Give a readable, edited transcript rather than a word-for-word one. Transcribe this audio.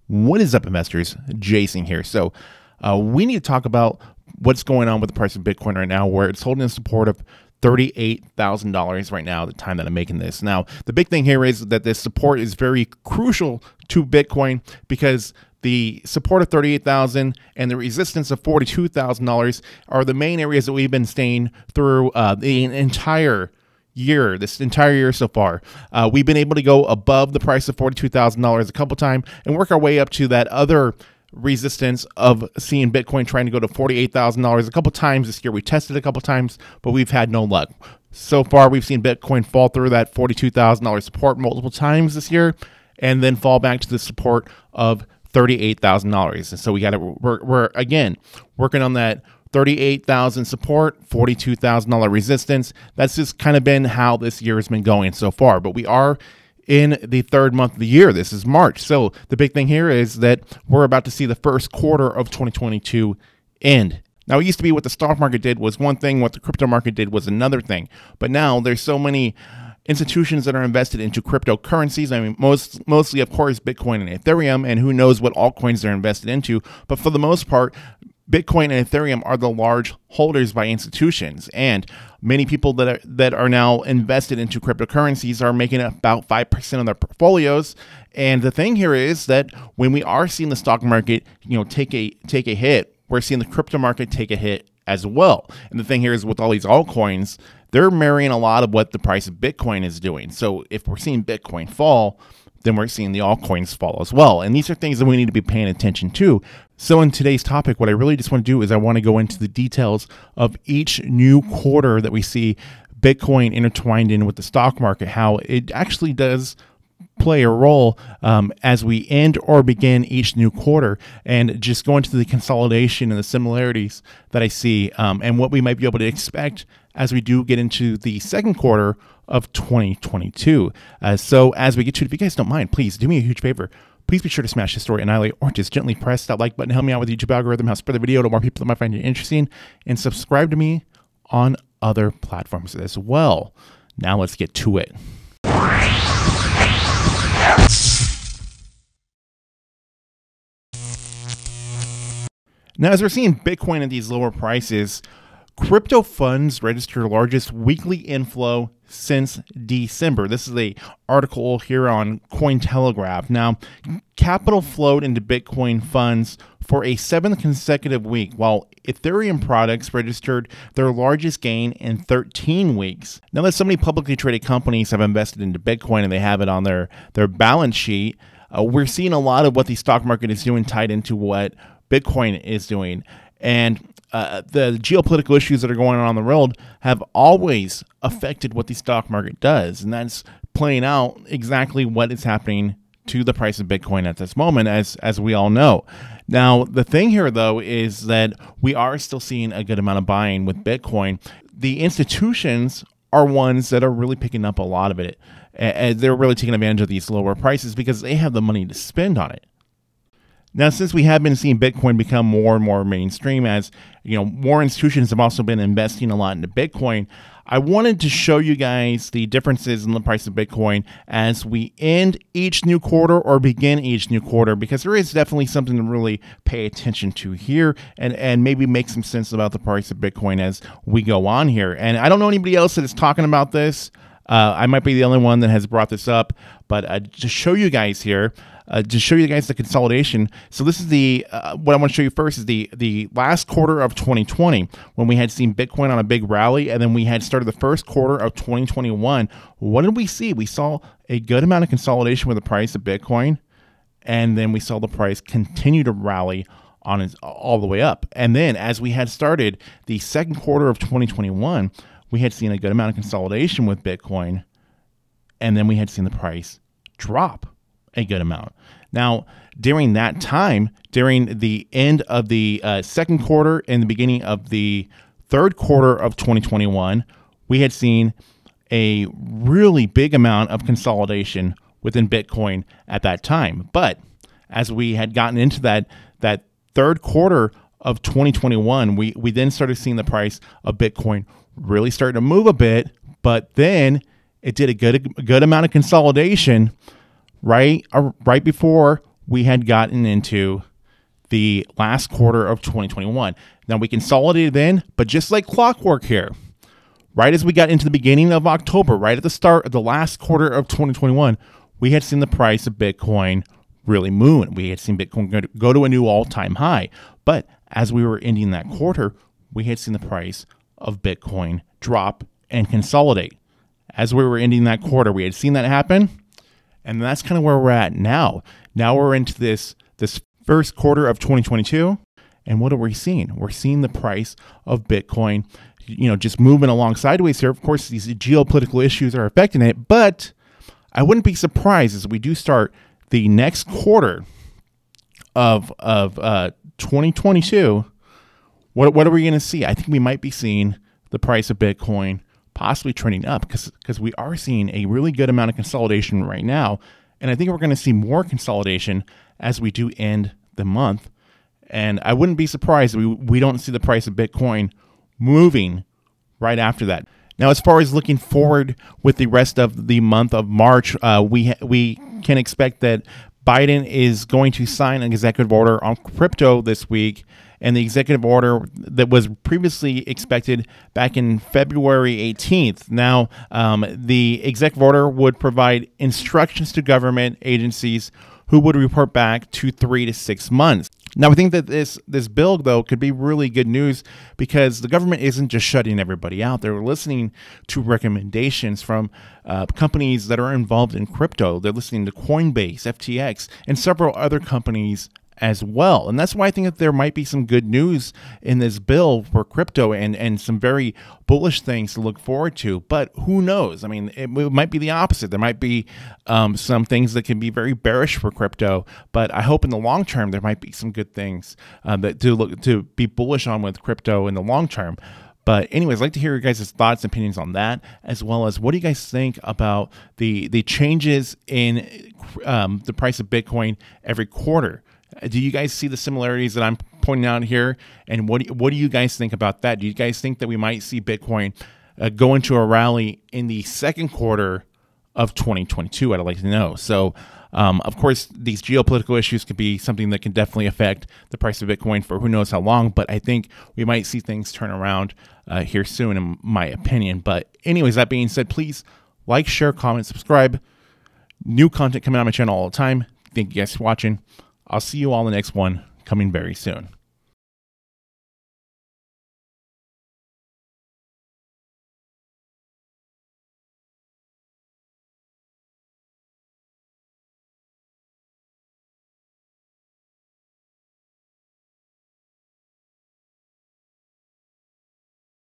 What is up, investors? Jason here. So we need to talk about what's going on with the price of Bitcoin right now, where it's holding a support of $38,000 right now at the time that I'm making this. Now, the big thing here is that this support is very crucial to Bitcoin because the support of $38,000 and the resistance of $42,000 are the main areas that we've been staying through the entire year, this entire year so far. We've been able to go above the price of $42,000 a couple times and work our way up to that other resistance of seeing Bitcoin trying to go to $48,000 a couple times this year. We tested a couple times, but we've had no luck. So far, we've seen Bitcoin fall through that $42,000 support multiple times this year and then fall back to the support of $38,000. And so we're again working on that $38,000 support, $42,000 resistance. That's just kind of been how this year has been going so far. But we are in the third month of the year. This is March. So the big thing here is that we're about to see the first quarter of 2022 end. Now, it used to be what the stock market did was one thing, what the crypto market did was another thing. But now there's so many institutions that are invested into cryptocurrencies. I mean, mostly, of course, Bitcoin and Ethereum, and who knows what altcoins they're invested into. But for the most part, Bitcoin and Ethereum are the large holders by institutions, and many people that are now invested into cryptocurrencies are making about 5% of their portfolios. And the thing here is that when we are seeing the stock market, take a hit, we're seeing the crypto market take a hit as well. And the thing here is with all these altcoins, they're mirroring a lot of what the price of Bitcoin is doing. So if we're seeing Bitcoin fall, then we're seeing the altcoins fall as well. And these are things that we need to be paying attention to. So in today's topic, what I really just want to do is I want to go into the details of each new quarter that we see Bitcoin intertwined in with the stock market, how it actually does play a role as we end or begin each new quarter, and just go into the consolidation and the similarities that I see and what we might be able to expect as we do get into the second quarter of 2022. So as we get to it, if you guys don't mind, please do me a huge favor. Please be sure to smash the story, annihilate, or just gently press that like button. Help me out with the YouTube algorithm, help spread the video to more people that might find it interesting, and subscribe to me on other platforms as well. Now let's get to it. Now, as we're seeing Bitcoin at these lower prices, crypto funds register largest weekly inflow since December. This is an article here on Cointelegraph. Now, capital flowed into Bitcoin funds for a 7th consecutive week, while Ethereum products registered their largest gain in 13 weeks. Now that so many publicly traded companies have invested into Bitcoin and they have it on their balance sheet, we're seeing a lot of what the stock market is doing tied into what Bitcoin is doing. And the geopolitical issues that are going on in the world have always affected what the stock market does. And that's playing out exactly what is happening to the price of Bitcoin at this moment, as we all know. Now, the thing here, though, is that we are still seeing a good amount of buying with Bitcoin. The institutions are ones that are really picking up a lot of it. And they're really taking advantage of these lower prices because they have the money to spend on it. Now, since we have been seeing Bitcoin become more and more mainstream, as more institutions have also been investing a lot into Bitcoin, I wanted to show you guys the differences in the price of Bitcoin as we end each new quarter or begin each new quarter, because there is definitely something to really pay attention to here and maybe make some sense about the price of Bitcoin as we go on here. And I don't know anybody else that is talking about this. I might be the only one that has brought this up, but to show you guys here, to show you guys the consolidation. So this is what I want to show you first is the last quarter of 2020, when we had seen Bitcoin on a big rally, and then we had started the first quarter of 2021. What did we see? We saw a good amount of consolidation with the price of Bitcoin, and then we saw the price continue to rally on all the way up. And then as we had started the second quarter of 2021, we had seen a good amount of consolidation with Bitcoin, and then we had seen the price drop a good amount. Now, during that time, during the end of the second quarter and the beginning of the third quarter of 2021, we had seen a really big amount of consolidation within Bitcoin at that time. But as we had gotten into that third quarter of 2021, we then started seeing the price of Bitcoin really start to move a bit, but then it did a good amount of consolidation right before we had gotten into the last quarter of 2021. Now we consolidated then, but just like clockwork here, right as we got into the beginning of October, right at the start of the last quarter of 2021, we had seen the price of Bitcoin really move. We had seen Bitcoin go to a new all-time high. But as we were ending that quarter, we had seen the price of Bitcoin drop and consolidate. As we were ending that quarter, we had seen that happen. And that's kind of where we're at now. Now we're into this first quarter of 2022. And what are we seeing? We're seeing the price of Bitcoin, just moving along sideways here. Of course, these geopolitical issues are affecting it, but I wouldn't be surprised as we do start the next quarter of 2022. What are we going to see? I think we might be seeing the price of Bitcoin possibly trending up because we are seeing a really good amount of consolidation right now. And I think we're going to see more consolidation as we do end the month. And I wouldn't be surprised if we don't see the price of Bitcoin moving right after that. Now, as far as looking forward with the rest of the month of March, we can expect that Biden is going to sign an executive order on crypto this week. And the executive order that was previously expected back in February 18th. Now, the executive order would provide instructions to government agencies who would report back to 3 to 6 months. Now, I think that this bill, though, could be really good news because the government isn't just shutting everybody out. They're listening to recommendations from companies that are involved in crypto. They're listening to Coinbase, FTX, and several other companies as well. And that's why I think that there might be some good news in this bill for crypto and some very bullish things to look forward to. But who knows? I mean, it might be the opposite. There might be some things that can be very bearish for crypto. But I hope in the long term, there might be some good things that to be bullish on with crypto in the long term. But anyways, I'd like to hear your guys' thoughts and opinions on that, as well as what do you guys think about the changes in the price of Bitcoin every quarter? Do you guys see the similarities that I'm pointing out here? And what do you guys think about that? Do you guys think that we might see Bitcoin go into a rally in the second quarter of 2022? I'd like to know. So, of course, these geopolitical issues could be something that can definitely affect the price of Bitcoin for who knows how long. But I think we might see things turn around here soon, in my opinion. But anyways, that being said, please like, share, comment, subscribe. New content coming on my channel all the time. Thank you guys for watching. I'll see you all in the next one coming very soon.